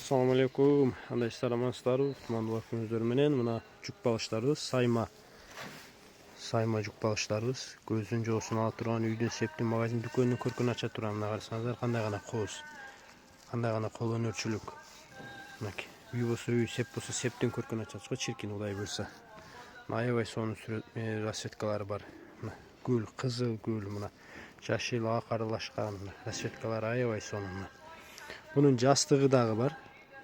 Assalamu alaikum. Андай саламатсыздар. Кутмандуу күнүңүздөр менен мына жүк балыштарыбыз сайма жүк балыштарыбыз көздүн жоосун ала турган үйдүн септин магазин дүкөнүнүн көркүн ача турган. Мына карасаңыздар кандай гана кооз, кандай гана колөнөрчүлүк. Мынакей үй болсо үй, сеп болсо септин көркүн ачат го, чиркин Кудай буйрса. Аябай сонун расцветкалары бар. Мына гүл, кызыл гүл, мына жашыл ак аралашкан расцветкалары аябай сонун. Bunun jastığı dağı var,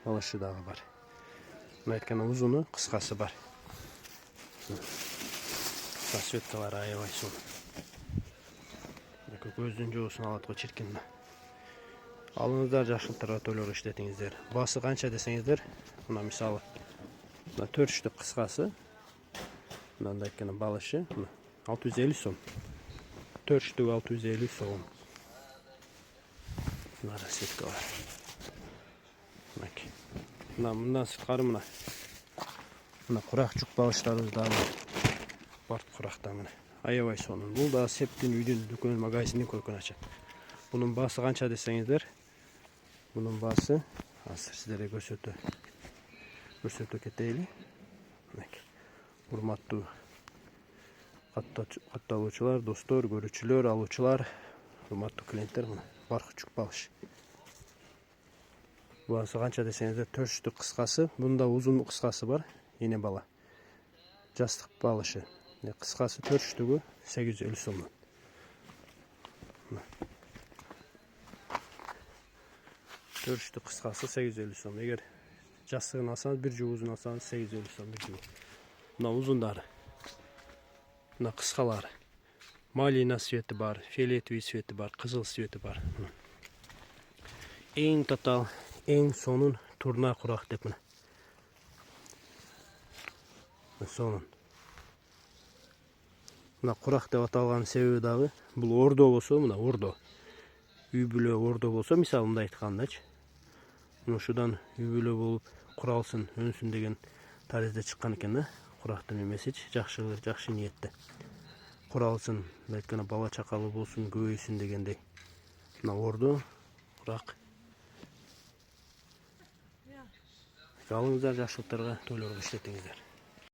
balışı dağı var. Bunu aytkanda uzunu, kıskası var. Rasvetkalar aябай son. Көздүн жоосун алат го чиркин. Алыңыздар жашылтырга төлөп иштетиңиздер. Басы канча десеңиздер, мына мисалы мына 4 штук кыскасы, мындай айтканда балышы 650 сом. 4 штук 650 сом. Мына расцветкалар. Мындан сырткары мына курак жүк балыштарыбыз да бар. Куракта мына аябай сонун. Бул да септин үйдүн дүкөн магазиндин көркүн ачат. Bunun баасы канча десеңиздер, bunun баасы азыр сиздерге көрсөтө кетейли. Урматтуу катталуучулар, достор, көрүүчүлөр, алуучулар, урматтуу клиенттер, мына баркы жүк балыш. Баасы канча десеңиздер, 4 штук кыскасы, бунда узун кыскасы бар, эне бала. Жастык балышы. Кыскасы 4 штугу 850 сом. 4 штук кыскасы 850 сом. Эгер жастыгын алсаңыз, бир жуп узун алсаңыз 850 сом бир жуп. Мына узундары. Мына кыскалары. Малина цвети бар, фиолетовый цвети бар, кызыл цвети бар. Эң татал, эң сонун турна курак деп мына. Сонун. Мына курак деп аталган себеби дагы, бул ордо болсо, мына ордо. Үй бүлө ордо болсо, мисалы мындай айткандачы. Ушудан үй бүлө болуп куралсын, өнсүн деген таризде чыккан экен да. Курактын эмесичи, жакшы ниетте. Куралсын, айтканда бала чакалы болсун, көбөйсүн дегендей. Мына ордо, курак. Алыңыздар жашылтырга төлөп иштетиңиздер.